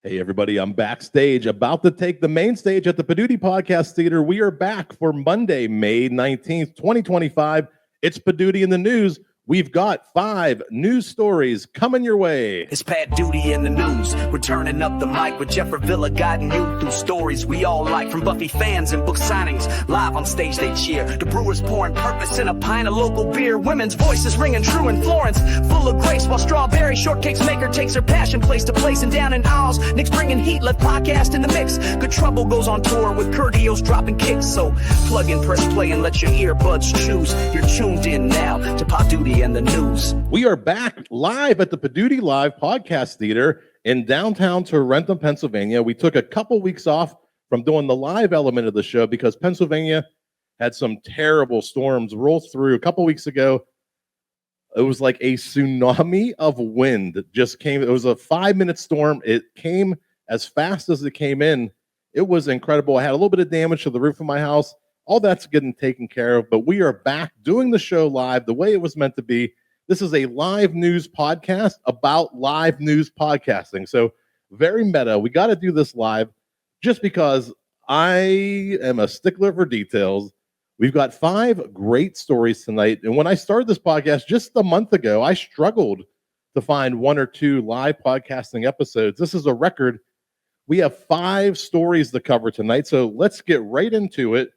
Hey, everybody, I'm backstage, about to take the main stage at the Poduty Podcast Theater. We are back for Monday, May 19th, 2025. It's Poduty in the News. We've got 5 news stories coming your way. It's Pat Duty in the News. We're turning up the mic with Jeff Revilla, guiding you through stories we all like. From Buffy fans and book signings, live on stage they cheer. The brewers pouring purpose in a pint of local beer. Women's voices ringing true in Florence, full of grace. While Strawberry Shortcake's maker takes her passion place to place. And down in Owls, Nick's bringing heat, left podcast in the mix. Good Trouble goes on tour with Curtio's dropping kicks. So plug in, press play, and let your earbuds choose. You're tuned in now to Pot Duty and the News. We are back live at the Poduty Live Podcast Theater in downtown Tarentum, Pennsylvania. We took a couple weeks off from doing the live element of the show because Pennsylvania had some terrible storms roll through. A couple weeks ago, it was like a tsunami of wind just came. It was a 5-minute storm. It came as fast as it came in. It was incredible. I had a little bit of damage to the roof of my house. All that's getting taken care of, but we are back doing the show live the way it was meant to be. This is a live news podcast about live news podcasting. So very meta. We got to do this live just because I am a stickler for details. We've got 5 great stories tonight. And when I started this podcast just a month ago, I struggled to find 1 or 2 live podcasting episodes. This is a record. We have 5 stories to cover tonight. So let's get right into it.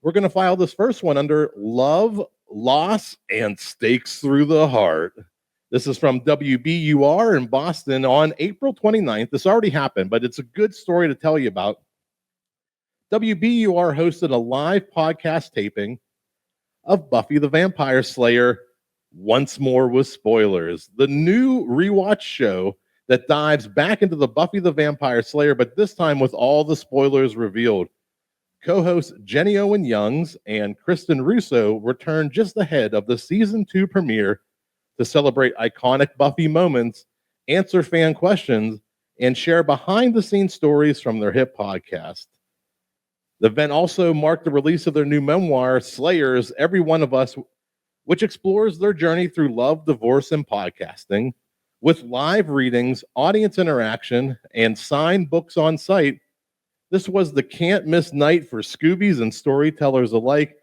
We're going to file this first one under love, loss, and stakes through the heart. This is from WBUR in Boston on April 29th. This already happened, but it's a good story to tell you about. WBUR hosted a live podcast taping of Buffy the Vampire Slayer, once more with spoilers. The new rewatch show that dives back into the Buffy the Vampire Slayer, but this time with all the spoilers revealed. Co-hosts Jenny Owen Youngs and Kristen Russo returned just ahead of the season 2 premiere to celebrate iconic Buffy moments, answer fan questions, and share behind-the-scenes stories from their hit podcast. The event also marked the release of their new memoir, Slayers, Every One of Us, which explores their journey through love, divorce, and podcasting, with live readings, audience interaction, and signed books on site. This was the can't-miss night for Scoobies and storytellers alike.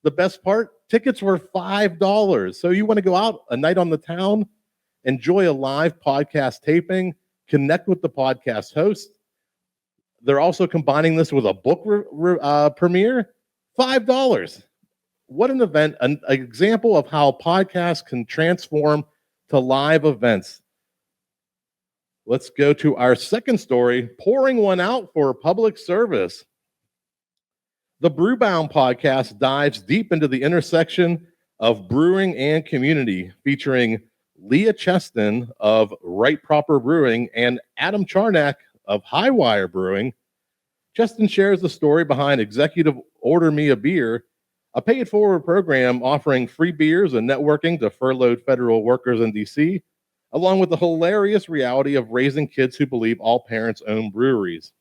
The best part, tickets were $5. So you want to go out a night on the town, enjoy a live podcast taping, connect with the podcast host. They're also combining this with a book premiere, $5. What an event, an example of how podcasts can transform to live events. Let's go to our second story, pouring one out for public service. The Brewbound Podcast dives deep into the intersection of brewing and community, featuring Leah Cheston of Right Proper Brewing and Adam Charnack of Highwire Brewing. Cheston shares the story behind Executive Order Me a Beer, a paid-forward program offering free beers and networking to furloughed federal workers in D.C., along with the hilarious reality of raising kids who believe all parents own breweries.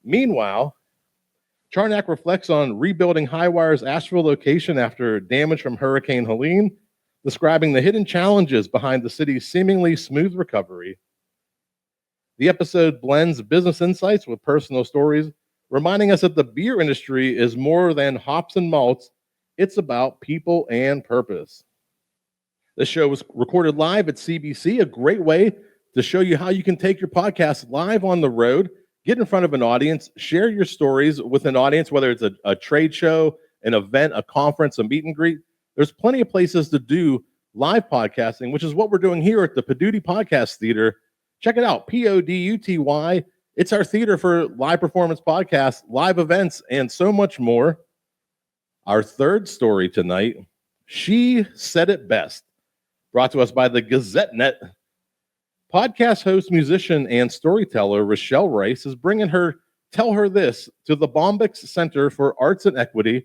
Meanwhile, Charnack reflects on rebuilding Highwire's Asheville location after damage from Hurricane Helene, describing the hidden challenges behind the city's seemingly smooth recovery. The episode blends business insights with personal stories, reminding us that the beer industry is more than hops and malts. It's about people and purpose. This show was recorded live at CBC, a great way to show you how you can take your podcast live on the road, get in front of an audience, share your stories with an audience, whether it's a trade show, an event, a conference, a meet and greet. There's plenty of places to do live podcasting, which is what we're doing here at the Poduty Podcast Theater. Check it out, Poduty. It's our theater for live performance podcasts, live events, and so much more. Our third story tonight, She Said It Best. Brought to us by the Gazette.net. Podcast host, musician, and storyteller Rochelle Rice is bringing her Tell Her This to the Bombyx Center for Arts and Equity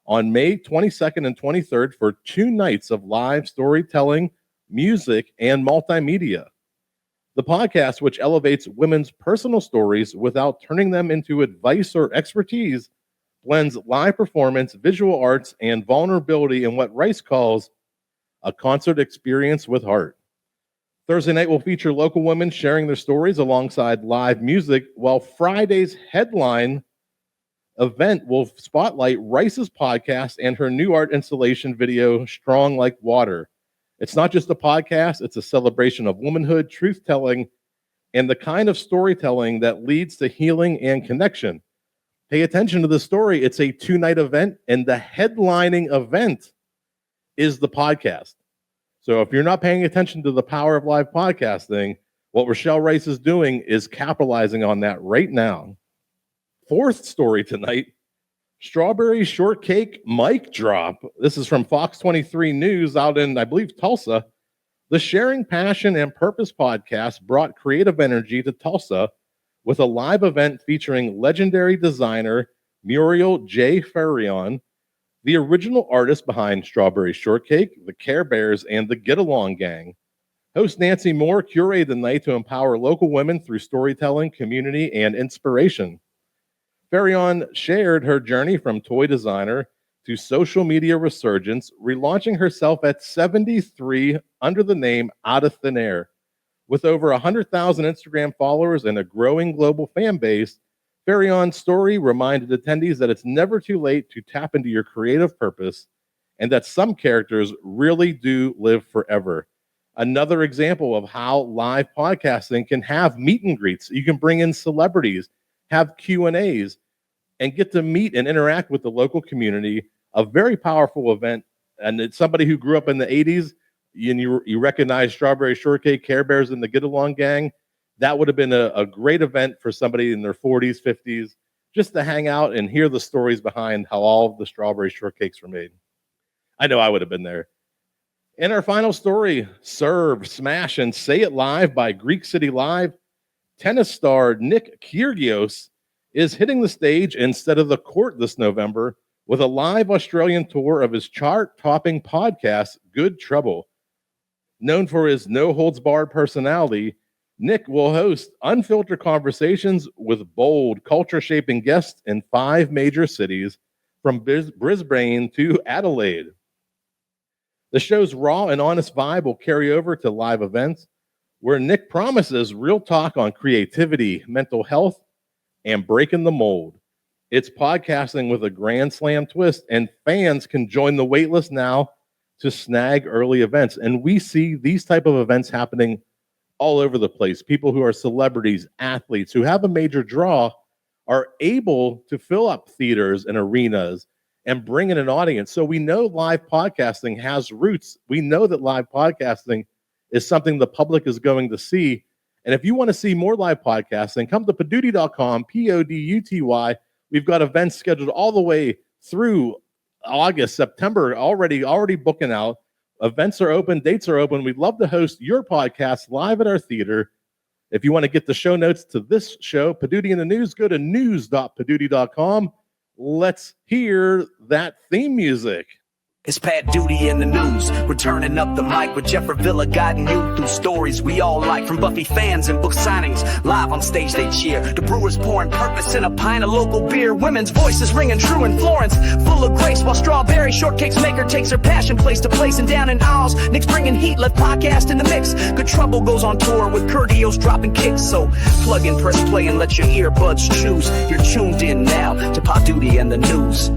on May 22nd and 23rd for 2 nights of live storytelling, music, and multimedia. The podcast, which elevates women's personal stories without turning them into advice or expertise, blends live performance, visual arts, and vulnerability in what Rice calls a concert experience with heart. Thursday night will feature local women sharing their stories alongside live music, while Friday's headline event will spotlight Rice's podcast and her new art installation video, Strong Like Water. It's not just a podcast, it's a celebration of womanhood, truth-telling, and the kind of storytelling that leads to healing and connection. Pay attention to the story. It's a 2-night event, and the headlining event is the podcast. So if you're not paying attention to the power of live podcasting, what Rochelle Rice is doing is capitalizing on that right now. Fourth story tonight, Strawberry Shortcake mic drop. This is from Fox 23 News out in, I believe, Tulsa. The Sharing Passion and Purpose podcast brought creative energy to Tulsa with a live event featuring legendary designer Muriel J. Fahrion, the original artist behind Strawberry Shortcake, the Care Bears, and the Get Along Gang. Host Nancy Moore curated the night to empower local women through storytelling, community, and inspiration. Fahrion shared her journey from toy designer to social media resurgence, relaunching herself at 73 under the name Out of Thin Air. With over 100,000 Instagram followers and a growing global fan base, Fahrion's story reminded attendees that it's never too late to tap into your creative purpose and that some characters really do live forever. Another example of how live podcasting can have meet and greets. You can bring in celebrities, have Q&As, and get to meet and interact with the local community. A very powerful event. And it's somebody who grew up in the 80s, and you recognize Strawberry Shortcake, Care Bears, and the Get Along Gang. That would have been a great event for somebody in their 40s, 50s, just to hang out and hear the stories behind how all of the Strawberry Shortcakes were made. I know I would have been there. In our final story, Serve, Smash, and Say It Live by Greek City Live, tennis star Nick Kyrgios is hitting the stage instead of the court this November with a live Australian tour of his chart-topping podcast, Good Trouble. Known for his no-holds-barred personality, Nick will host unfiltered conversations with bold, culture-shaping guests in 5 major cities, from Brisbane to Adelaide. The show's raw and honest vibe will carry over to live events, where Nick promises real talk on creativity, mental health, and breaking the mold. It's podcasting with a grand slam twist, and fans can join the waitlist now to snag early events. And we see these type of events happening all over the place. People who are celebrities, athletes, who have a major draw are able to fill up theaters and arenas and bring in an audience. So we know live podcasting has roots. We know that live podcasting is something the public is going to see. And if you want to see more live podcasting, come to Poduty.com, Poduty. We've got events scheduled all the way through August, September, already booking out. Events are open, dates are open. We'd love to host your podcast live at our theater. If you want to get the show notes to this show, Poduty in the News, go to news.poduty.com. Let's hear that theme music. It's Pat Duty in the News. We're turning up the mic with Jeff Revilla, guiding you through stories we all like. From Buffy fans and book signings, live on stage they cheer. The Brewers pouring purpose in a pint of local beer. Women's voices ringing true in Florence, full of grace. While Strawberry Shortcake's maker takes her passion place to place. And down in Owls, Nick's bringing heat, left podcast in the mix. Good Trouble goes on tour with Kyrgios dropping kicks. So plug in, press play, and let your earbuds choose. You're tuned in now to Poduty and the News.